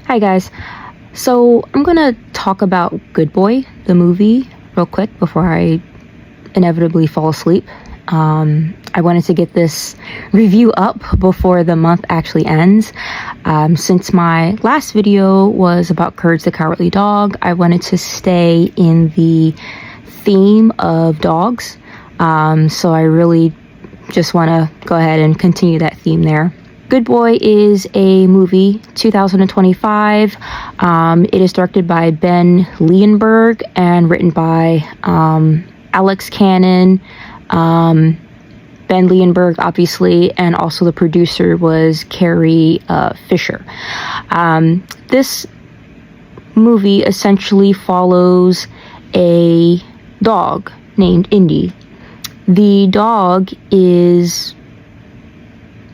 Hi guys. So I'm gonna talk about Good Boy, the movie, real quick before I inevitably fall asleep. I wanted to get this review up before the month actually ends. Since my last video was about Courage the Cowardly Dog, I wanted to stay in the theme of dogs. So I really just want to go ahead and continue that theme there. Good Boy is a movie, 2025. It is directed by Ben Leonberg and written by Alex Cannon, Ben Leonberg, obviously, and also the producer was Carrie Fisher. This movie essentially follows a dog named Indy. The dog is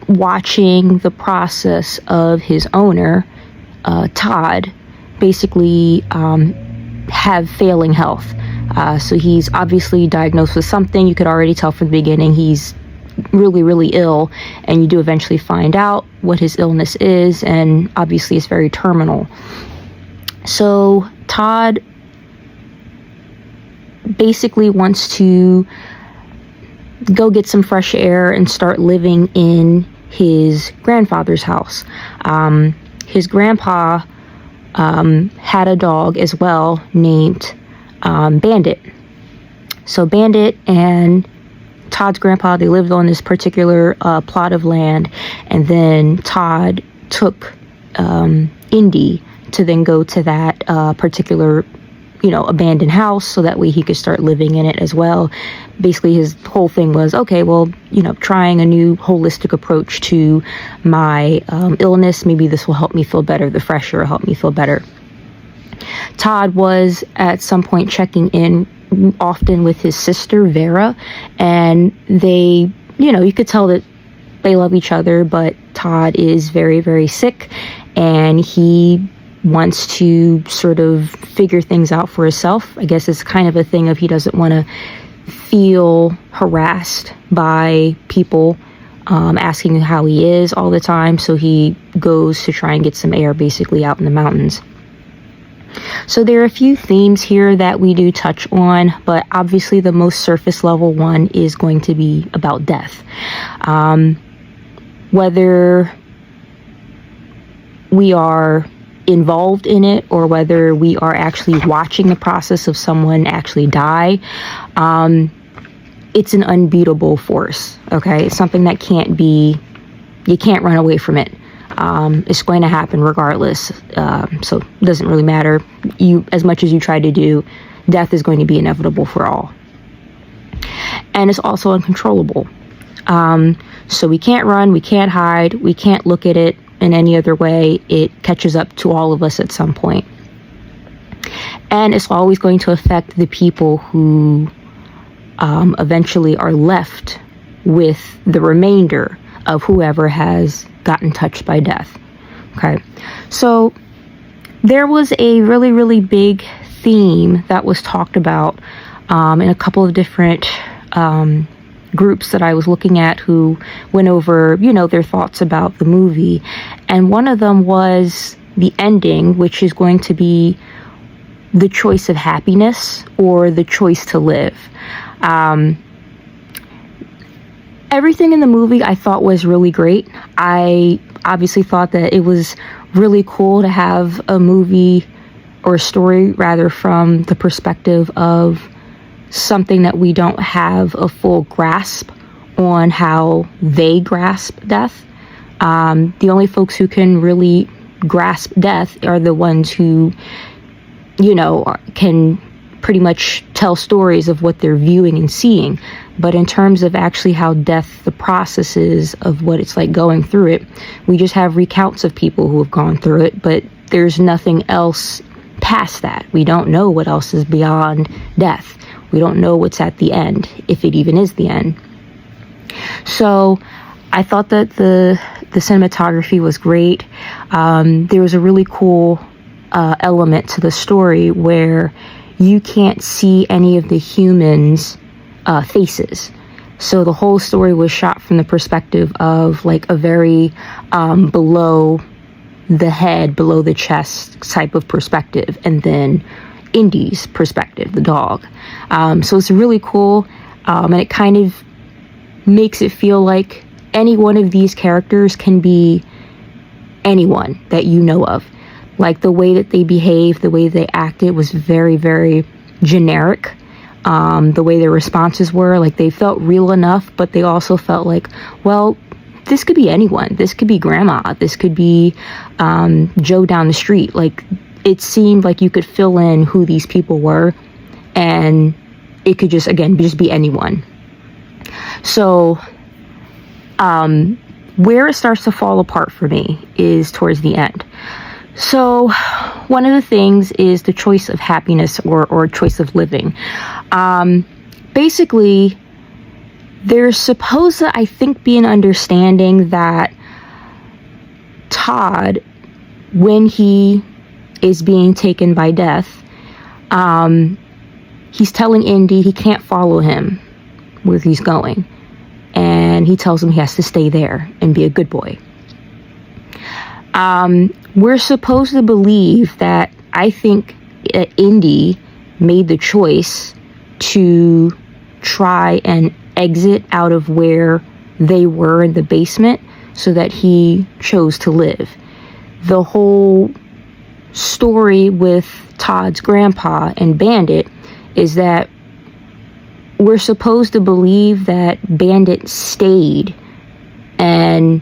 watching the process of his owner, Todd, basically have failing health. So he's obviously diagnosed with something. You could already tell from the beginning he's really, really ill, and you do eventually find out what his illness is, and obviously it's very terminal. So Todd basically wants to go get some fresh air and start living in his grandfather's house. His grandpa had a dog as well named Bandit. So Bandit and Todd's grandpa, they lived on this particular plot of land, and then Todd took Indy to then go to that particular abandoned house, so that way he could start living in it as well. Basically, his whole thing was, okay, well, trying a new holistic approach to my illness. Maybe this will help me feel better. The fresh air will help me feel better. Todd was at some point checking in often with his sister, Vera, and they, you could tell that they love each other, but Todd is very, very sick, and he wants to sort of figure things out for himself. I guess it's kind of a thing of he doesn't want to feel harassed by people asking how he is all the time, so he goes to try and get some air basically out in the mountains. So there are a few themes here that we do touch on, but obviously the most surface level one is going to be about death. Whether we are involved in it or whether we are actually watching the process of someone actually die, it's an unbeatable force. Okay, it's something that you can't run away from it. It's going to happen regardless. So it doesn't really matter. As much as you try to do, death is going to be inevitable for all. And it's also uncontrollable. So we can't run, we can't hide, we can't look at it in any other way. It catches up to all of us at some point. And it's always going to affect the people who eventually are left with the remainder of whoever has gotten touched by death. Okay, so there was a really, really big theme that was talked about in a couple of different groups that I was looking at who went over, their thoughts about the movie. And one of them was the ending, which is going to be the choice of happiness or the choice to live. Everything in the movie I thought was really great. I obviously thought that it was really cool to have a movie or a story rather from the perspective of something that we don't have a full grasp on how they grasp death. The only folks who can really grasp death are the ones who, can pretty much tell stories of what they're viewing and seeing. But in terms of actually how death, the process is of what it's like going through it, we just have recounts of people who have gone through it, but there's nothing else past that. We don't know what else is beyond death. We don't know what's at the end, if it even is the end. So I thought that the cinematography was great. There was a really cool element to the story where you can't see any of the humans' faces. So the whole story was shot from the perspective of like a very below the head below the chest type of perspective, and then Indy's perspective, the dog. So it's really cool, and it kind of makes it feel like any one of these characters can be anyone that you know of. Like the way that they behaved, the way they acted was very, very generic. The way their responses were, like they felt real enough, but they also felt like, well, this could be anyone. This could be grandma. This could be Joe down the street. Like it seemed like you could fill in who these people were, and it could just, again, just be anyone. So where it starts to fall apart for me is towards the end. So one of the things is the choice of happiness or choice of living. Basically, there's supposed to, I think, be an understanding that Todd, when he is being taken by death, he's telling Indy he can't follow him where he's going. And he tells him he has to stay there and be a good boy. We're supposed to believe that, I think, Indy made the choice to try and exit out of where they were in the basement so that he chose to live. The whole story with Todd's grandpa and Bandit is that we're supposed to believe that Bandit stayed and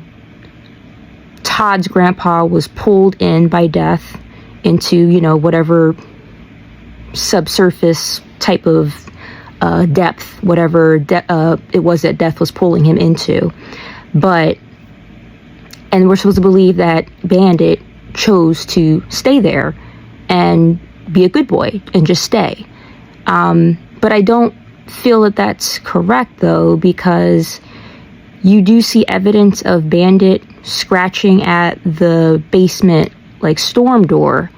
Todd's grandpa was pulled in by death into, you know, whatever subsurface type of depth, whatever it was that death was pulling him into. And we're supposed to believe that Bandit chose to stay there and be a good boy and just stay. But I don't feel that that's correct, though, because you do see evidence of Bandit scratching at the basement like storm door,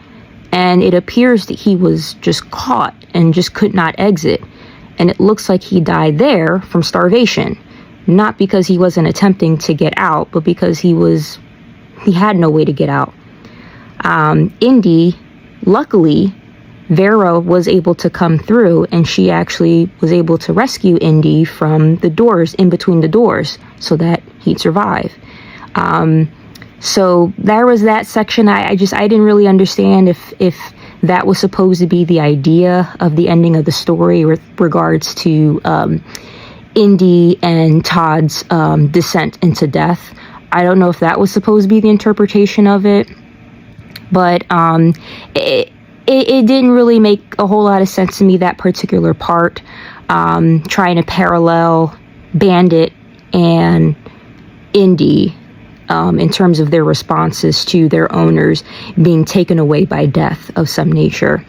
and it appears that he was just caught and just could not exit, and it looks like he died there from starvation, not because he wasn't attempting to get out, but because he had no way to get out. Indy, luckily, Vera was able to come through, and she actually was able to rescue Indy from the doors, in between the doors, so that he'd survive. So there was that section. I didn't really understand if that was supposed to be the idea of the ending of the story with regards to Indy and Todd's descent into death. I don't know if that was supposed to be the interpretation of it, but it didn't really make a whole lot of sense to me, that particular part, trying to parallel Bandit and Indy in terms of their responses to their owners being taken away by death of some nature.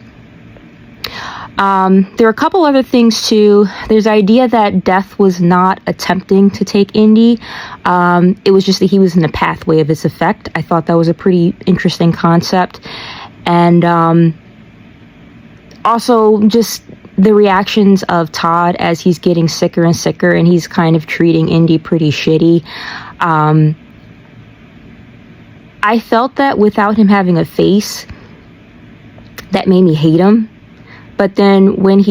There are a couple other things too. There's the idea that death was not attempting to take Indy. It was just that he was in the pathway of its effect. I thought that was a pretty interesting concept. And also just the reactions of Todd as he's getting sicker and sicker, and he's kind of treating Indy pretty shitty. I felt that without him having a face, that made me hate him. But then when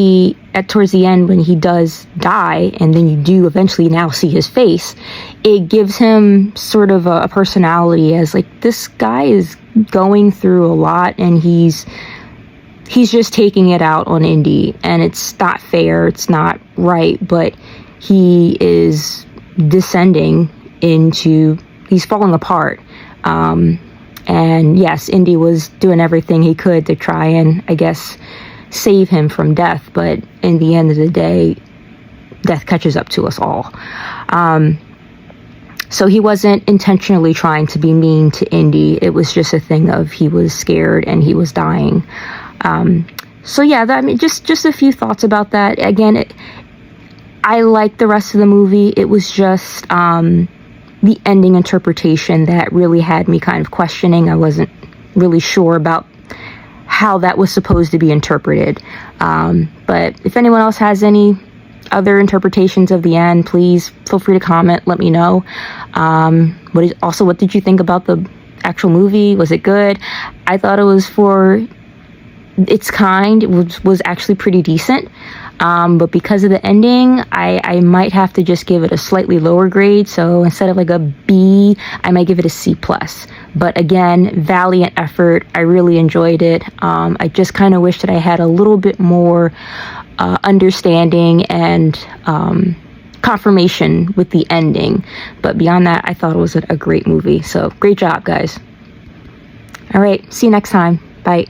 towards the end, when he does die, and then you do eventually now see his face, it gives him sort of a personality as like, this guy is going through a lot, and he's just taking it out on Indy, and it's not fair, it's not right, but he is descending into, he's falling apart. And yes, Indy was doing everything he could to try and, I guess, save him from death, but in the end of the day, death catches up to us all. So he wasn't intentionally trying to be mean to Indy. It was just a thing of he was scared and he was dying. So yeah, just a few thoughts about that. Again, I liked the rest of the movie. It was just the ending interpretation that really had me kind of questioning. I wasn't really sure about how that was supposed to be interpreted. But if anyone else has any other interpretations of the end, please feel free to comment, let me know. What did you think about the actual movie, was it good? I thought it was, for its kind, it was actually pretty decent. But because of the ending, I might have to just give it a slightly lower grade. So instead of like a B, I might give it a C+. But again, valiant effort. I really enjoyed it. I just kind of wish that I had a little bit more understanding and confirmation with the ending. But beyond that, I thought it was a great movie. So great job, guys. All right, see you next time. Bye.